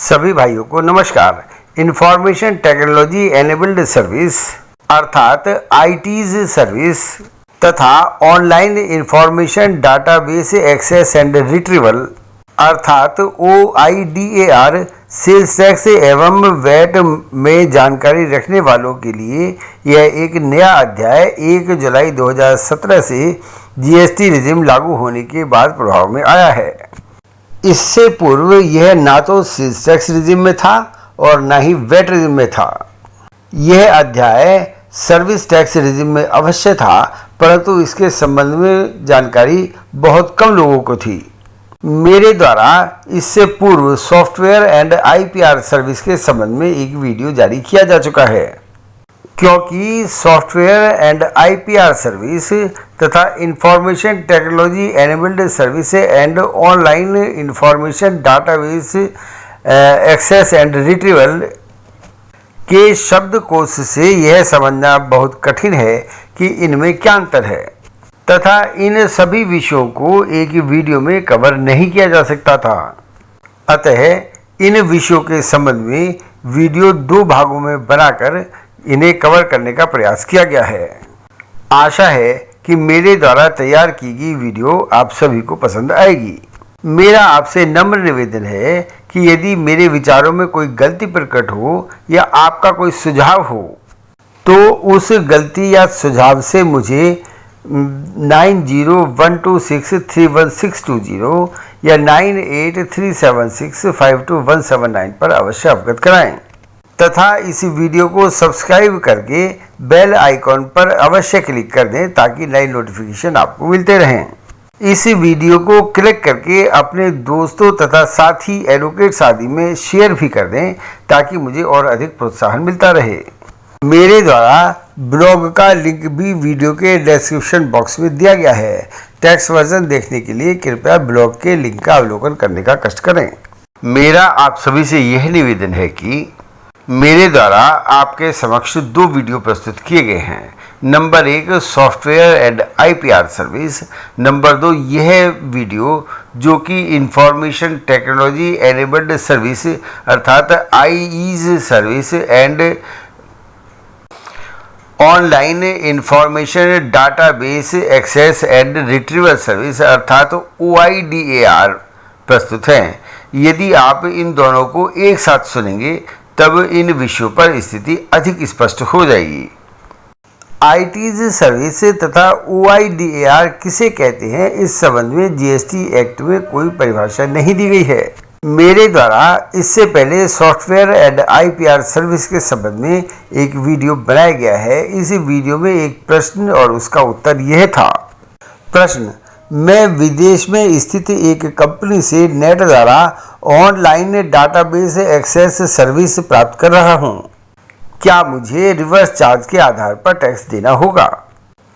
सभी भाइयों को नमस्कार। इंफॉर्मेशन टेक्नोलॉजी एनेबल्ड सर्विस अर्थात आईटीज सर्विस तथा online information database access and retrieval अर्थात OIDAR सेल्स टैक्स एवं वैट में जानकारी रखने वालों के लिए यह एक नया अध्याय 1 जुलाई 2017 से GST रिजिम लागू होने के बाद प्रभाव में आया है। इससे पूर्व यह ना तो सेल्स टैक्स रिजिम में था और ना ही वैट रिजिम में था। यह अध्याय सर्विस टैक्स रिजिम में अवश्य था, परंतु इसके संबंध में जानकारी बहुत कम लोगों को थी। मेरे द्वारा इससे पूर्व सॉफ्टवेयर एंड IPR सर्विस के संबंध में एक वीडियो जारी किया जा चुका है, क्योंकि सॉफ्टवेयर एंड IPR सर्विस तथा information technology enabled service and online information database access and retrieval के शब्दकोश से यह समझना बहुत कठिन है कि इनमें क्या अंतर है तथा इन सभी विषयों को एक वीडियो में कवर नहीं किया जा सकता था। अतः इन विषयों के संबंध में वीडियो 2 भागों में बनाकर इन्हें कवर करने का प्रयास किया गया है। आशा है कि मेरे द्वारा तैयार की गई वीडियो आप सभी को पसंद आएगी। मेरा आपसे नम्र निवेदन है कि यदि मेरे विचारों में कोई गलती प्रकट हो या आपका कोई सुझाव हो तो उस गलती या सुझाव से मुझे 9012631620 या 9837652179 पर अवश्य अवगत कराएं तथा इस वीडियो को सब्सक्राइब करके बेल आइकॉन पर अवश्य क्लिक कर दें ताकि नई नोटिफिकेशन आपको मिलते रहें। इस वीडियो को क्लिक करके अपने दोस्तों तथा साथी एडवोकेट्स आदि में शेयर भी कर दें ताकि मुझे और अधिक प्रोत्साहन मिलता रहे। मेरे द्वारा ब्लॉग का लिंक भी वीडियो के डिस्क्रिप्शन बॉक्स में दिया गया है। टेक्स्ट वर्जन देखने के लिए कृपया ब्लॉग के लिंक का अवलोकन करने का कष्ट करें। मेरा आप सभी से यह निवेदन है कि मेरे द्वारा आपके समक्ष 2 वीडियो प्रस्तुत किए गए हैं। Number 1 software and IPR service, number 2 यह वीडियो जो कि इंफॉर्मेशन टेक्नोलॉजी एनेबल्ड सर्विस अर्थात IES service and online information database access and retrieval service अर्थात OIDAR प्रस्तुत हैं। यदि आप इन दोनों को एक साथ सुनेंगे तब इन विषयों पर स्थिति अधिक स्पष्ट हो जाएगी। ITs सर्विस तथा OIDAR किसे कहते हैं, इस संबंध में GST एक्ट में कोई परिभाषा नहीं दी गई है। मेरे द्वारा इससे पहले सॉफ्टवेयर एंड IPR सर्विस के संबंध में एक वीडियो बनाया गया है। इस वीडियो में एक प्रश्न और उसका उत्तर यह था। प्रश्न: मैं विदेश में स्थित एक कंपनी से नेट द्वारा ऑनलाइन डाटाबेस एक्सेस सर्विस प्राप्त कर रहा हूं। क्या मुझे रिवर्स चार्ज के आधार पर टैक्स देना होगा?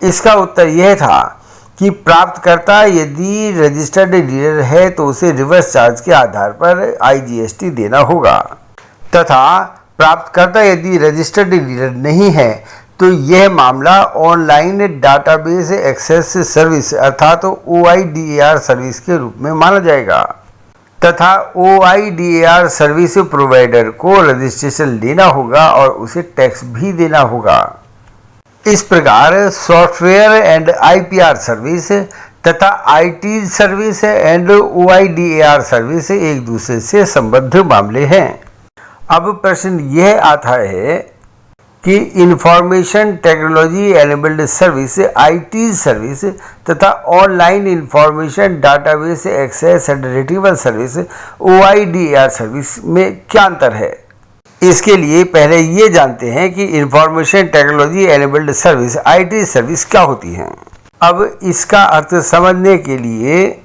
इसका उत्तर यह था कि प्राप्तकर्ता यदि रजिस्टर्ड डीलर है तो उसे रिवर्स चार्ज के आधार पर IGST देना होगा तथा प्राप्तकर्ता यदि रजिस्टर्ड डीलर नहीं है तो यह मामला ऑनलाइन डाटाबेस एक्सेस सर्विस अर्थात OIDAR सर्विस के रूप में माना जाएगा तथा OIDAR सर्विस प्रोवाइडर को रजिस्ट्रेशन लेना होगा और उसे टैक्स भी देना होगा। इस प्रकार सॉफ्टवेयर एंड IPR सर्विस तथा IT service and OIDAR service एक दूसरे से संबद्ध मामले हैं। अब प्रश्न यह आता है कि information technology enabled service IT service तथा online information database access and retrieval service OIDAR service में क्या अंतर है। इसके लिए पहले ये जानते हैं कि information technology enabled service IT service क्या होती हैं। अब इसका अर्थ समझने के लिए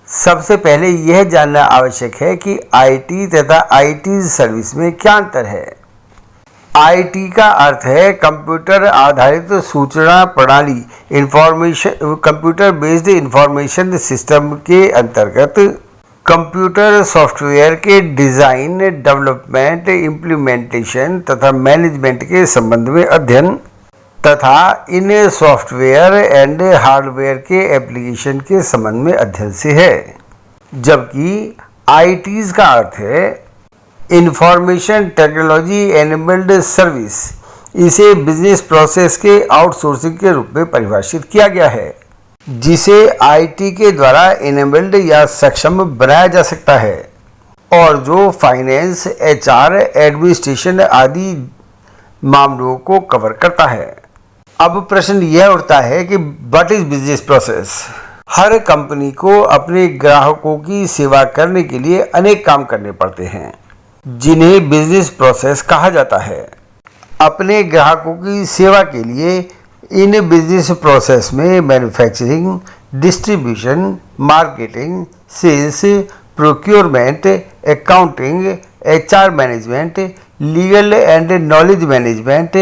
सबसे पहले यह जानना आवश्यक है कि IT तथा IT सर्विस में क्या अंतर है। IT का अर्थ है कंप्यूटर आधारित सूचना प्रणाली information computer based information system के अंतर्गत कंप्यूटर सॉफ्टवेयर के डिज़ाइन, डेवलपमेंट, इम्प्लीमेंटेशन तथा मैनेजमेंट के संबंध में अध्ययन तथा इन सॉफ्टवेयर एंड हार्डवेयर के एप्लीकेशन के संबंध में अध्ययन से है। जबकि ITs का अर्थ है इंफॉर्मेशन टेक्नोलॉजी एनेबल्ड सर्विस, इसे बिजनेस प्रोसेस के आउटसोर्सिंग के रूप में परिभाषित किया गया है, जिसे आईटी के द्वारा इनेबल्ड या सक्षम बनाया जा सकता है और जो फाइनेंस, एचआर, एडमिनिस्ट्रेशन आदि मामलों को कवर करता है। अब प्रश्न यह उठता है कि what is business process. Her company को अपने ग्राहकों की सेवा करने के लिए अनेक काम करने पड़ते हैं, जिन्हें बिजनेस प्रोसेस कहा जाता है। अपने ग्राहकों की सेवा के लिए इन बिजनेस प्रोसेस में manufacturing, distribution, marketing, sales, procurement, accounting, HR management, legal and knowledge management,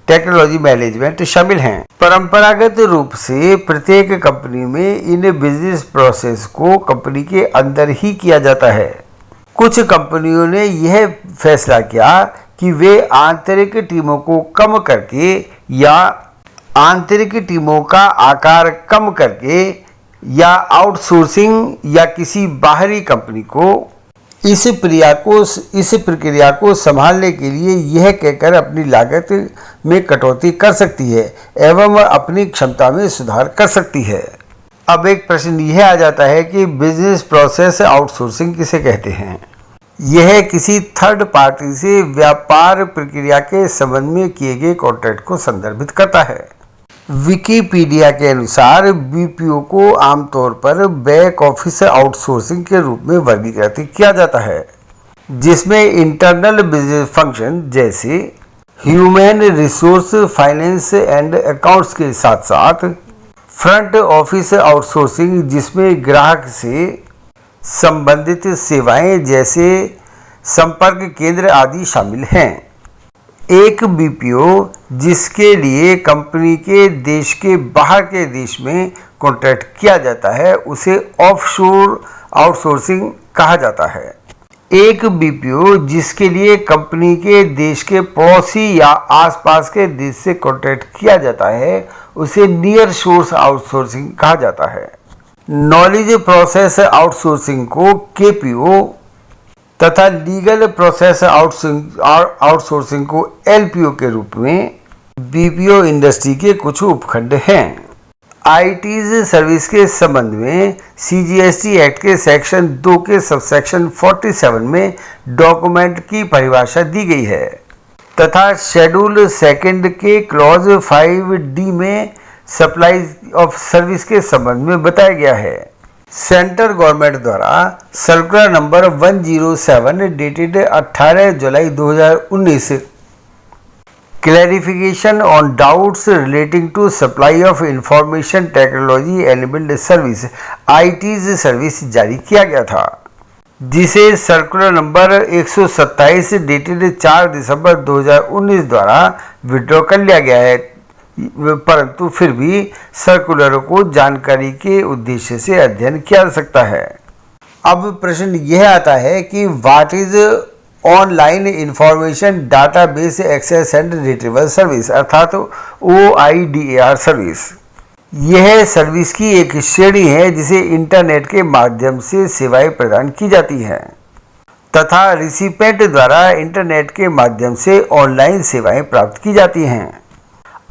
technology management शामिल हैं। परंपरागत रूप से प्रत्येक कंपनी में इन बिजनेस प्रोसेस को कंपनी के अंदर ही किया जाता है। कुछ कंपनियों ने यह फैसला किया कि वे आंतरिक टीमों को कम करके या आंतरिक टीमों का आकार कम करके या आउटसोर्सिंग या किसी बाहरी कंपनी को इस प्रक्रिया को संभालने के लिए यह कहकर अपनी लागत में कटौती कर सकती है एवं अपनी क्षमता में सुधार कर सकती है। अब एक प्रश्न यह आ जाता है कि बिजनेस प्रोसेस आउटसोर्सिंग किसे कहते हैं। यह किसी थर्ड पार्टी से व्यापार प्रक्रिया के संबंध में किए गए कॉन्ट्रैक्ट को संदर्भित करता है। विकिपीडिया के अनुसार बीपीओ को आमतौर पर बैक ऑफिस आउटसोर्सिंग के रूप में वर्गीकृत किया जाता है, जिसमें इंटरनल बिजनेस फंक्शन जैसे human resource, finance and accounts के साथ साथ फ्रंट ऑफिस आउटसोर्सिंग, जिसमें ग्राहक से संबंधित सेवाएं जैसे संपर्क केंद्र आदि शामिल हैं। एक बीपीओ जिसके लिए कंपनी के देश के बाहर के देश में कॉन्ट्रैक्ट किया जाता है, उसे ऑफशोर आउटसोर्सिंग कहा जाता है। एक बीपीओ जिसके लिए कंपनी के देश के पड़ोसी या आसपास के देश से कॉन्ट्रैक्ट किया जाता है, उसे नियर सोर्स आउटसोर्सिंग कहा जाता है। नॉलेज प्रोसेस आउटसोर्सिंग को केपीओ तथा लीगल प्रोसेस आउटसोर्सिंग को एलपीओ के रूप में बीपीओ इंडस्ट्री के कुछ उपखंड हैं। आईटीज सर्विस के संबंध में सीजीएसटी एक्ट के सेक्शन 2 के सबसेक्शन 47 में डॉक्यूमेंट की परिभाषा दी गई है तथा शेड्यूल सेकंड के क्लॉज 5D में सप्लाई ऑफ सर्विस के संबंध में बताया गया है। सेंट्रल गवर्नमेंट द्वारा सर्कुलर नंबर 107 डेटेड 18 जुलाई 2019 clarification on doubts relating to supply of information technology enabled service ITES service जारी किया गया था, जिसे सर्कुलर नंबर 127 डेटेड 4 दिसंबर 2019 द्वारा विड्रॉ कर लिया गया है, परंतु फिर भी सर्कुलर को जानकारी के उद्देश्य से अध्ययन किया जा सकता है। अब प्रश्न यह आता है कि what is online information database access and retrieval service अर्थात OIDAR सर्विस। यह सर्विस की एक श्रेणी है जिसे इंटरनेट के माध्यम से सेवाएं प्रदान की जाती हैं तथा रिसिपेंट द्वारा इंटरनेट के माध्यम से ऑनलाइन सेवाएं प्राप्त की जाती हैं,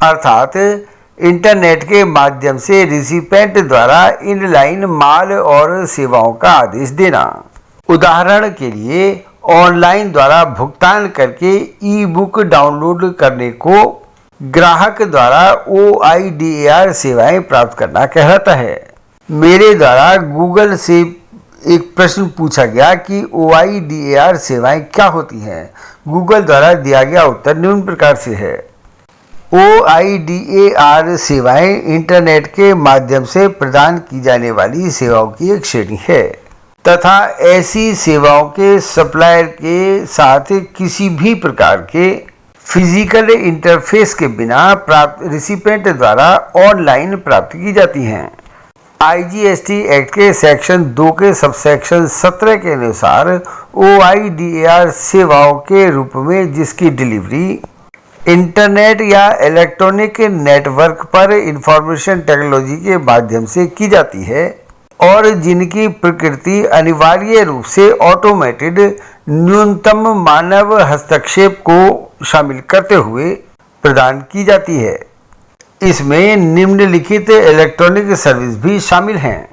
अर्थात इंटरनेट के माध्यम से रिसिपेंट द्वारा इनलाइन माल और सेवाओं का आदेश देना। उदाहरण के लिए ऑनलाइन द्वारा भुगतान करके ई बुक डाउनलोड करने को ग्राहक द्वारा OIDAR सेवाएं प्राप्त करना कहलाता है। मेरे द्वारा गूगल से एक प्रश्न पूछा गया कि OIDAR सेवाएं क्या होती हैं। गूगल द्वारा दिया गया उत्तर निम्न प्रकार से है। OIDAR सेवाएं इंटरनेट के माध्यम से प्रदान की जाने वाली सेवाओं की एक श्रेणी है तथा ऐसी सेवाओं के सप्लायर के साथ किसी भी प्रकार के फिजिकल इंटरफेस के बिना प्राप्त रिसिपेंट द्वारा ऑनलाइन प्राप्त की जाती हैं। IGST एक्ट के सेक्शन 2 के सबसेक्शन 17 के अनुसार OIDAR सेवाओं के रूप में जिसकी डिलीवरी इंटरनेट या इलेक्ट्रॉनिक नेटवर्क पर इंफॉर्मेशन टेक्नोलॉजी के माध्यम से की जाती है और जिनकी प्रकृति अनिवार्य रूप से ऑटोमेटेड न्यूनतम मानव हस्तक्षेप को शामिल करते हुए प्रदान की जाती है। इसमें निम्नलिखित इलेक्ट्रॉनिक सर्विस भी शामिल हैं।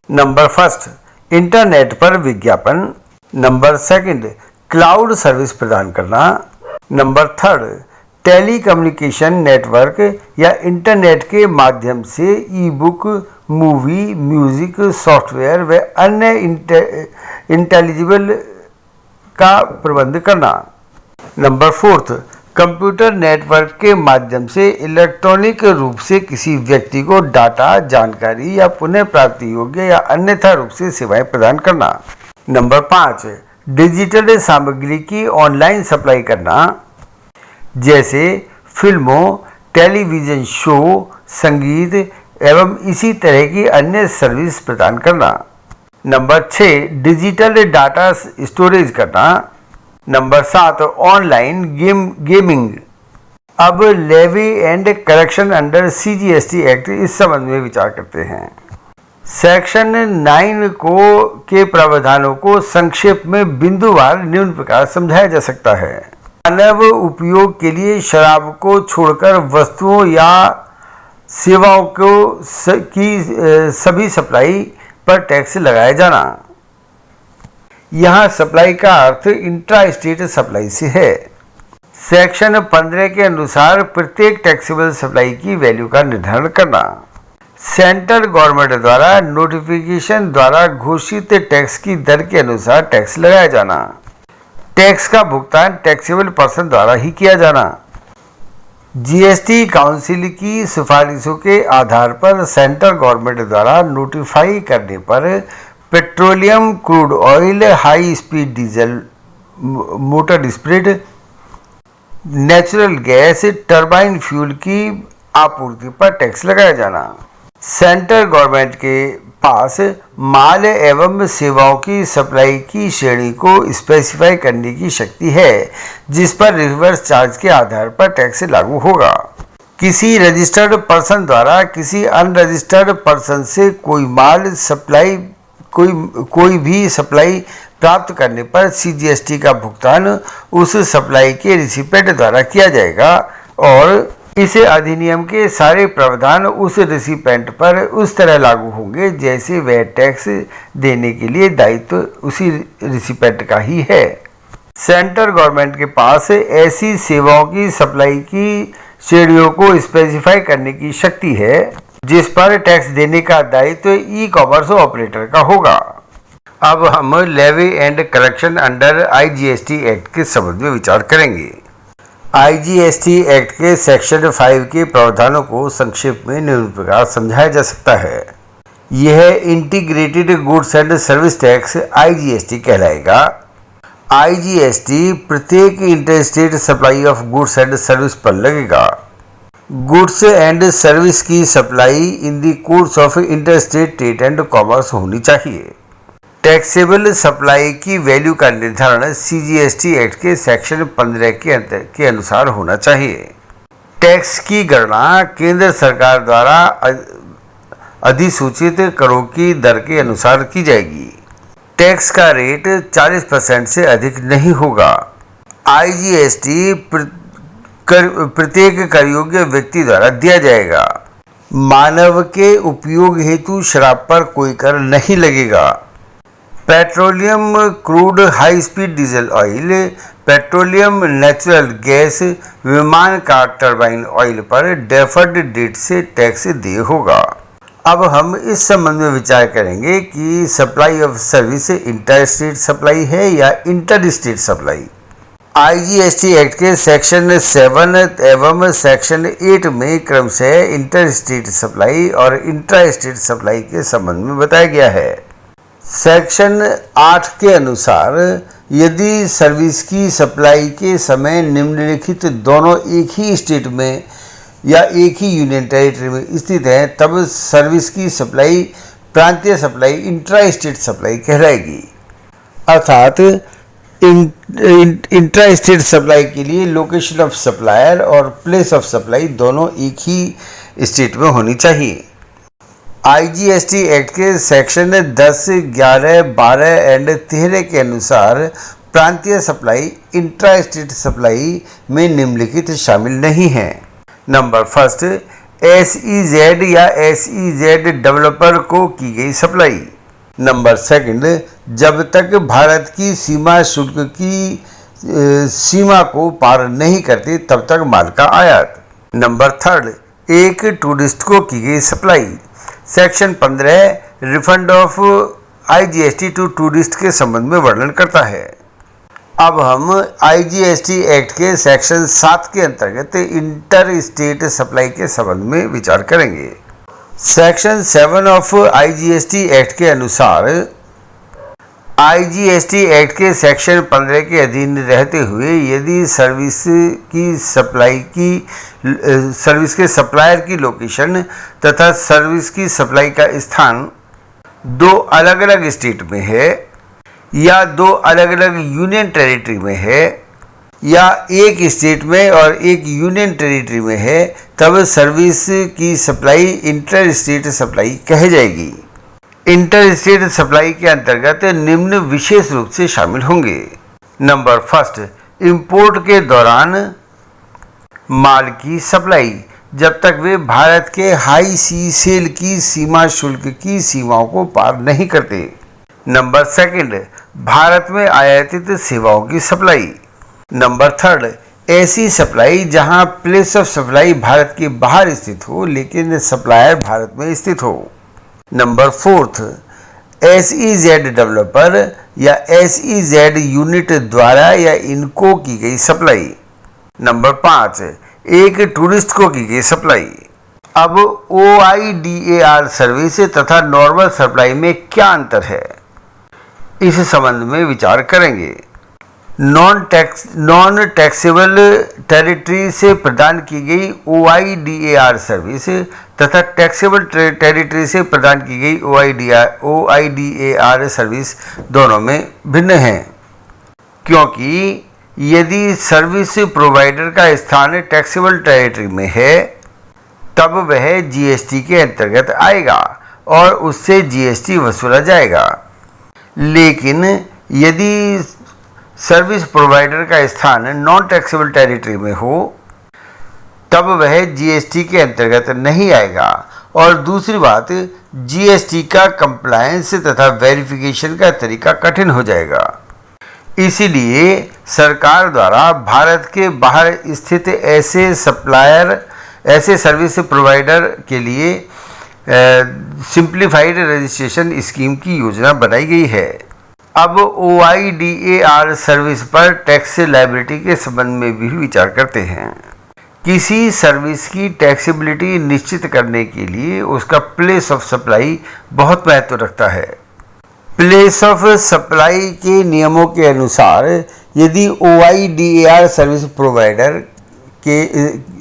नंबर फर्स्ट, इंटरनेट पर विज्ञापन। नंबर सेकंड, क्लाउड सर्विस प्रदान करना। नंबर थर्ड, टेलीकम्युनिकेशन नेटवर्क या इंटरनेट के माध्यम से ई बुक, मूवी, म्यूजिक, सॉफ्टवेयर व अन्य इंटेलिजिबल का प्रबंध करना। नंबर फोर्थ, कंप्यूटर नेटवर्क के माध्यम से इलेक्ट्रॉनिक रूप से किसी व्यक्ति को डाटा, जानकारी या पुनः प्राप्ति योग्य या अन्यथा रूप से सेवाएं प्रदान करना। नंबर 5, डिजिटल सामग्री की ऑनलाइन सप्लाई करना, जैसे फिल्मों, टेलीविज़न शो, संगीत एवं इसी तरह की अन्य सर्विस प्रदान करना। नंबर 6, डिजिटल डाटा स्टोरेज करना। Number 7, online gaming. अब levy and collection under CGST act इस संबंध में विचार करते हैं। सेक्शन 9 के प्रावधानों को संक्षेप में बिंदुवार निम्न प्रकार समझाया जा सकता है। मानव उपयोग के लिए शराब को छोड़कर वस्तुओं या सेवाओं की सभी सप्लाई पर टैक्स लगाया जाना। यहाँ सप्लाई का अर्थ इंट्रा स्टेट सप्लाई से है। सेक्शन 15 के अनुसार प्रत्येक टैक्सेबल सप्लाई की वैल्यू का निर्धारण करना। सेंट्रल गवर्नमेंट द्वारा नोटिफिकेशन द्वारा घोषित टैक्स की दर के अनुसार टैक्स लगाया जाना। टैक्स का भुगतान टैक्सेबल पर्सन द्वारा ही किया जाना। GST काउंसिल की सिफारिशों के आधार पर सेंट्रल गवर्नमेंट द्वारा नोटिफाई करने पर petroleum, crude oil, high speed diesel, motor spirit, natural gas, turbine fuel की आपूर्ति पर टैक्स लगाया जाना। सेंट्रल गवर्नमेंट के पास माल एवं सेवाओं की सप्लाई की श्रेणी को स्पेसिफाई करने की शक्ति है, जिस पर रिवर्स चार्ज के आधार पर टैक्स लागू होगा। किसी रजिस्टर्ड पर्सन द्वारा किसी अनरजिस्टर्ड पर्सन से कोई भी सप्लाई प्राप्त करने पर CGST का भुगतान उस सप्लाई के रिसिपेंट द्वारा किया जाएगा और इस अधिनियम के सारे प्रावधान उस रिसिपेंट पर उस तरह लागू होंगे जैसे वह टैक्स देने के लिए दायित्व उसी रिसिपेंट का ही है। सेंट्रल गवर्नमेंट के पास ऐसी सेवाओं की सप्लाई की श्रेणियों को स्पेसिफाई करने की शक्ति है जिस पर टैक्स देने का दायित्व ई-कॉमर्स ऑपरेटर का होगा। अब हम levy and collection under IGST act के संबंध में विचार करेंगे। IGST एक्ट के सेक्शन 5 के प्रावधानों को संक्षेप में निम्न प्रकार समझाया जा सकता है। यह integrated goods and service tax IGST कहलाएगा। IGST प्रत्येक interstate supply of goods and service पर लगेगा। गुड्स एंड सर्विस की supply in the course of interstate trade and commerce होनी चाहिए। टैक्सेबल सप्लाई की वैल्यू का निर्धारण CGST एक्ट के सेक्शन 15 के अनुसार होना चाहिए। टैक्स की गणना केंद्र सरकार द्वारा अधिसूचित करों की दर के अनुसार की जाएगी। टैक्स का रेट 40% से अधिक नहीं होगा। IGST प्रत्येक करयोग्य व्यक्ति द्वारा दिया जाएगा। मानव के उपयोग हेतु शराब पर कोई कर नहीं लगेगा। Petroleum, crude, high speed diesel oil, petroleum, natural gas, विमान का टरबाइन ऑयल पर डेफर्ड डेट से टैक्स देय होगा। अब हम इस संबंध में विचार करेंगे कि supply of service inter state supply है या inter state supply. IGST act के सेक्शन 7 एवं सेक्शन 8 में क्रमशः इंटर स्टेट सप्लाई और इंट्रा स्टेट सप्लाई के संबंध में बताया गया है। सेक्शन 8 के अनुसार यदि सर्विस की सप्लाई के समय निम्नलिखित दोनों एक ही स्टेट में या एक ही यूनियन टेरिटरी में स्थित हैं, तब सर्विस की सप्लाई प्रांतीय सप्लाई इंट्रा स्टेट सप्लाई कहलाएगी। अर्थात इंट्रा स्टेट सप्लाई के लिए लोकेशन ऑफ सप्लायर और प्लेस ऑफ सप्लाई दोनों एक ही स्टेट में होनी चाहिए। आईजीएसटी एक्ट के सेक्शन 10, 11, 12 एंड 13 के अनुसार प्रांतीय सप्लाई इंट्रा स्टेट सप्लाई में निम्नलिखित शामिल नहीं है। नंबर फर्स्ट, एसईजेड या एसईजेड डेवलपर को की गई सप्लाई। नंबर सेकंड, जब तक भारत की सीमा शुल्क की सीमा को पार नहीं करते तब तक माल का आयात। नंबर थर्ड, एक टूरिस्ट को की गई supply. Section 15 refund of IGST to tourist के संबंध में वर्णन करता है। अब हम आईजीएसटी एक्ट के सेक्शन 7 के अंतर्गत इंटर स्टेट सप्लाई के संबंध में विचार करेंगे। सेक्शन 7 ऑफ आईजीएसटी एक्ट के अनुसार आईजीएसटी एक्ट के सेक्शन 15 के अधीन रहते हुए यदि सर्विस के सप्लायर की लोकेशन तथा सर्विस की सप्लाई का स्थान दो अलग अलग स्टेट में है या दो अलग अलग यूनियन टेरिटरी में है या एक स्टेट में और एक यूनियन टेरिटरी में है, तब सर्विस की सप्लाई इंटर स्टेट सप्लाई कही जाएगी। इंटर स्टेट सप्लाई के अंतर्गत निम्न विशेष रूप से शामिल होंगे। नंबर फर्स्ट, इंपोर्ट के दौरान माल की सप्लाई जब तक वे भारत के हाई सी सेल की सीमा शुल्क की सीमाओं को पार नहीं करते। नंबर सेकंड, भारत में आयातित सेवाओं की सप्लाई। नंबर थर्ड, ऐसी सप्लाई जहां प्लेस ऑफ सप्लाई भारत के बाहर स्थित हो लेकिन सप्लायर भारत में स्थित हो। नंबर फोर्थ, एसईजेड डेवलपर या एसईजेड यूनिट द्वारा या इनको की गई सप्लाई। नंबर 5, एक टूरिस्ट को की गई सप्लाई। अब OIDAR सर्विस तथा नॉर्मल सप्लाई में क्या अंतर है, इस संबंध में विचार करेंगे। नॉन टैक्सेबल टेरिटरी से प्रदान की गई OIDAR सर्विस तथा टैक्सेबल टेरिटरी से प्रदान की गई OIDAR सर्विस दोनों में भिन्न हैं, क्योंकि यदि सर्विस प्रोवाइडर का स्थान टैक्सेबल टेरिटरी में है तब वह जीएसटी के अंतर्गत आएगा और उससे जीएसटी वसूला जाएगा। लेकिन यदि सर्विस प्रोवाइडर का स्थान नॉन टैक्सेबल टेरिटरी में हो तब वह जीएसटी के अंतर्गत नहीं आएगा। और दूसरी बात, जीएसटी का कंप्लायंस तथा वेरिफिकेशन का तरीका कठिन हो जाएगा। इसीलिए सरकार द्वारा भारत के बाहर स्थित ऐसे सर्विस प्रोवाइडर के लिए सिंप्लीफाइड रजिस्ट्रेशन स्कीम की योजना बनाई गई है। अब OIDAR सर्विस पर टैक्स लायबिलिटी के संबंध में भी विचार करते हैं। किसी सर्विस की टैक्सेबिलिटी निश्चित करने के लिए उसका प्लेस ऑफ सप्लाई बहुत महत्व रखता है। प्लेस ऑफ सप्लाई के नियमों के अनुसार यदि OIDAR सर्विस प्रोवाइडर के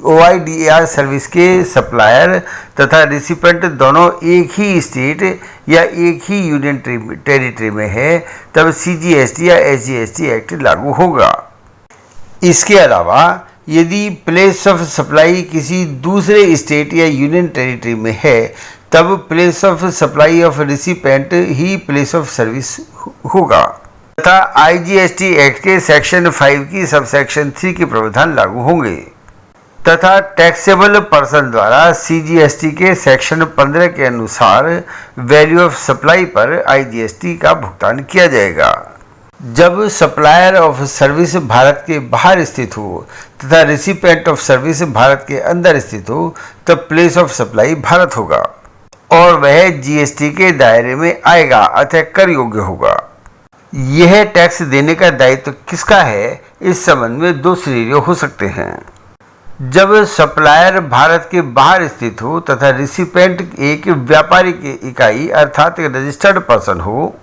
OIDAR सर्विस के सप्लायर तथा रिसिपेंट दोनों एक ही स्टेट या एक ही यूनियन टेरिटरी में है तब CGST या SGST एक्ट लागू होगा। इसके अलावा यदि प्लेस ऑफ सप्लाई किसी दूसरे स्टेट या यूनियन टेरिटरी में है तब place of supply of recipient he place of service होगा तथा IGST एक्ट के सेक्शन 5 की सबसेक्शन 3 के प्रावधान लागू होंगे तथा टैक्सेबल पर्सन द्वारा CGST के सेक्शन 15 के अनुसार वैल्यू ऑफ सप्लाई पर IGST का भुगतान किया जाएगा। जब सप्लायर ऑफ सर्विस भारत के बाहर स्थित हो तथा रिसिपेंट ऑफ सर्विस भारत के अंदर स्थित हो तब प्लेस ऑफ सप्लाई भारत होगा और वह GST के दायरे में आएगा अतः कर योग्य होगा। यह टैक्स देने का दायित्व किसका है, इस संबंध में दो सिनेरियो हो सकते हैं। जब सप्लायर भारत के बाहर स्थित हो तथा रिसिपेंट एक व्यापारिक इकाई अर्थात रजिस्टर्ड पर्सन हो,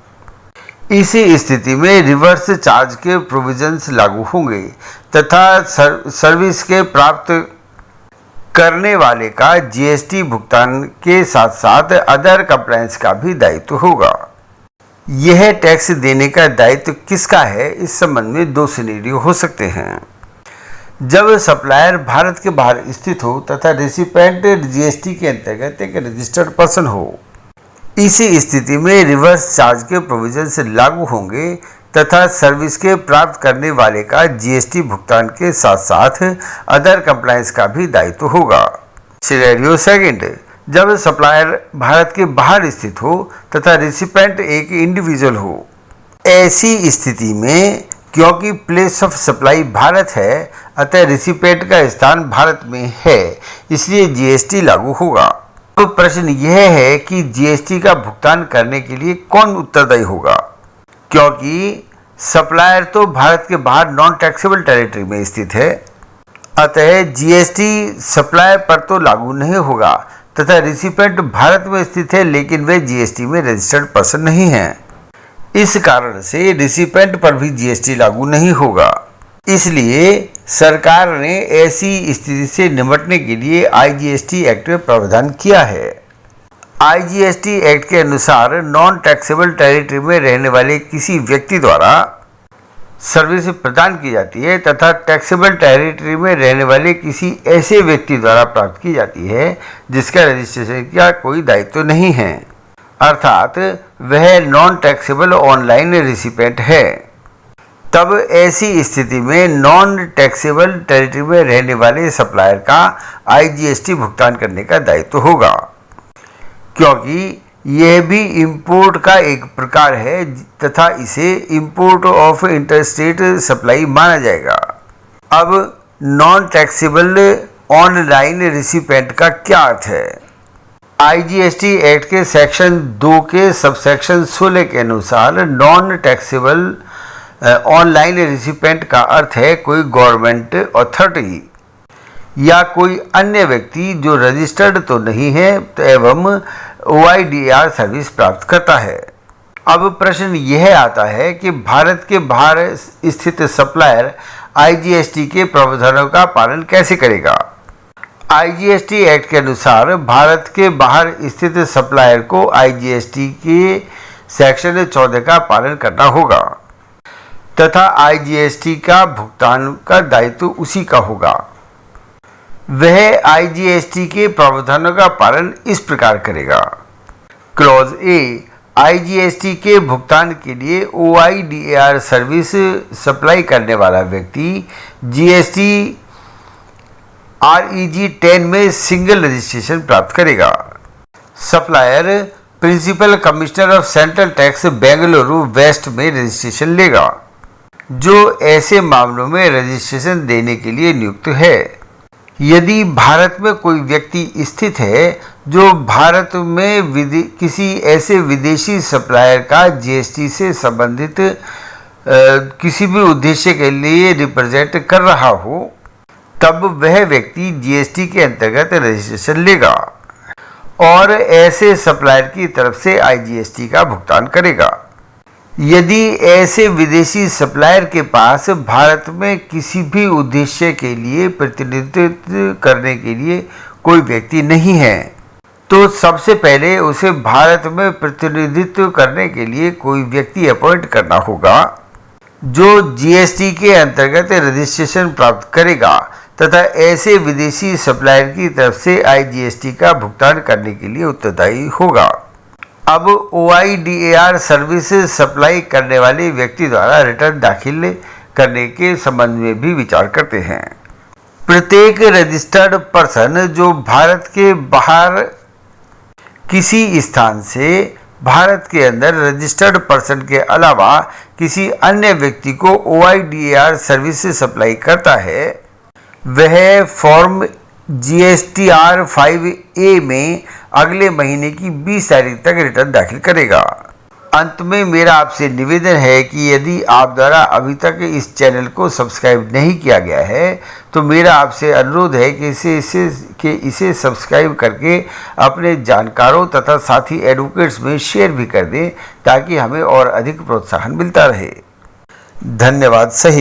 इसी स्थिति में रिवर्स चार्ज के प्रोविजंस लागू होंगे तथा सर्विस के प्राप्त करने वाले का GST भुगतान के साथ साथ अदर कंप्लायंस का भी दायित्व होगा। यह टैक्स देने का दायित्व किसका है, इस संबंध में दो सिनेरियो हो सकते हैं। जब सप्लायर भारत के बाहर स्थित हो तथा रिसिपेंट GST के अंतर्गत एक रजिस्टर्ड पर्सन हो, इस स्थिति में रिवर्स चार्ज के प्रोविजन से लागू होंगे तथा सर्विस के प्राप्त करने वाले का जीएसटी भुगतान के साथ साथ अदर कंप्लायंस का भी दायित्व होगा। सिनेरियो सेकंड, जब सप्लायर भारत के बाहर स्थित हो तथा रिसिपेंट एक इंडिविजुअल हो। ऐसी स्थिति में क्योंकि प्लेस ऑफ सप्लाई भारत है, अतः रिसिपेंट का स्थान भारत में है, इसलिए जीएसटी लागू होगा। तो प्रश्न यह है कि जीएसटी का भुगतान करने के लिए कौन उत्तरदायी होगा, क्योंकि सप्लायर तो भारत के बाहर नॉन टैक्सेबल टेरिटरी में स्थित है, अतः जीएसटी सप्लायर पर तो लागू नहीं होगा तथा रिसिपेंट भारत में स्थित है लेकिन वे जीएसटी में रजिस्टर्ड पर्सन नहीं हैं। इस कारण से रिसिपेंट पर भी जीएसटी लागू नहीं होगा। इसलिए सरकार ने ऐसी स्थिति से निपटने के लिए आईजीएसटी एक्ट में प्रावधान किया है। आईजीएसटी एक्ट के अनुसार नॉन टैक्सेबल टेरिटरी में रहने वाले किसी व्यक्ति द्वारा सर्विस प्रदान की जाती है तथा टैक्सेबल टेरिटरी में रहने वाले किसी ऐसे व्यक्ति द्वारा प्राप्त की जाती है जिसका रजिस्ट्रेशन का कोई दायित्व नहीं है, अर्थात वह नॉन टैक्सेबल ऑनलाइन रिसिपेंट है। तब ऐसी स्थिति में नॉन टैक्सेबल टेरिटरी में रहने वाले सप्लायर का आईजीएसटी भुगतान करने का दायित्व होगा, क्योंकि यह भी इंपोर्ट का एक प्रकार है तथा इसे इंपोर्ट ऑफ इंटरस्टेट सप्लाई माना जाएगा। अब नॉन टैक्सेबल ऑनलाइन रिसिपेंट का क्या अर्थ है? आईजीएसटी एक्ट के सेक्शन 2 के सबसेक्शन 16 के अनुसार नॉन टैक्सेबल ऑनलाइन रिसिपेंट का अर्थ है कोई गवर्नमेंट अथॉरिटी या कोई अन्य व्यक्ति जो रजिस्टर्ड तो नहीं है एवं OIDAR सर्विस प्राप्त करता है। अब प्रश्न यह आता है कि भारत के बाहर स्थित सप्लायर आईजीएसटी के प्रावधानों का पालन कैसे करेगा? आईजीएसटी एक्ट के अनुसार भारत के बाहर स्थित सप्लायर को आईजीएसटी के सेक्शन 14 का पालन करना होगा तथा आईजीएसटी का भुगतान का दायित्व उसी का होगा। वह आईजीएसटी के प्रावधानों का पालन इस प्रकार करेगा। क्लॉज ए, आईजीएसटी के भुगतान के लिए OIDAR सर्विस सप्लाई करने वाला व्यक्ति जीएसटी REG 10 में सिंगल रजिस्ट्रेशन प्राप्त करेगा। Supplier principal commissioner of central tax Bengaluru west में रजिस्ट्रेशन लेगा, जो ऐसे मामलों में रजिस्ट्रेशन देने के लिए नियुक्त है। यदि भारत में कोई व्यक्ति स्थित है जो भारत में किसी ऐसे विदेशी सप्लायर का जीएसटी से संबंधित किसी भी उद्देश्य के लिए रिप्रेजेंट कर रहा हो, तब वह व्यक्ति जीएसटी के अंतर्गत रजिस्ट्रेशन लेगा और ऐसे सप्लायर की तरफ से आईजीएसटी का भुगतान करेगा। यदि ऐसे विदेशी सप्लायर के पास भारत में किसी भी उद्देश्य के लिए प्रतिनिधित्व करने के लिए कोई व्यक्ति नहीं है, तो सबसे पहले उसे भारत में प्रतिनिधित्व करने के लिए कोई व्यक्ति अपॉइंट करना होगा जो जीएसटी के अंतर्गत रजिस्ट्रेशन प्राप्त करेगा तथा ऐसे विदेशी सप्लायर की तरफ से आईजीएसटी का भुगतान करने के लिए उत्तरदायी होगा। अब OIDAR सर्विस सप्लाई करने वाले व्यक्ति द्वारा रिटर्न दाखिल करने के संबंध में भी विचार करते हैं। प्रत्येक रजिस्टर्ड पर्सन जो भारत के बाहर किसी स्थान से भारत के अंदर रजिस्टर्ड पर्सन के अलावा किसी अन्य व्यक्ति को OIDAR सर्विस सप्लाई करता है, वह फॉर्म GSTR 5A में अगले महीने की 20 तारीख तक रिटर्न दाखिल करेगा। अंत में मेरा आपसे निवेदन है कि यदि आप द्वारा अभी तक इस चैनल को सब्सक्राइब नहीं किया गया है तो मेरा आपसे अनुरोध है कि इसे सब्सक्राइब करके अपने जानकारों तथा साथी एडवोकेट्स में शेयर भी कर दें ताकि हमें और अधिक प्रोत्साहन मिलता रहे। धन्यवाद। सही।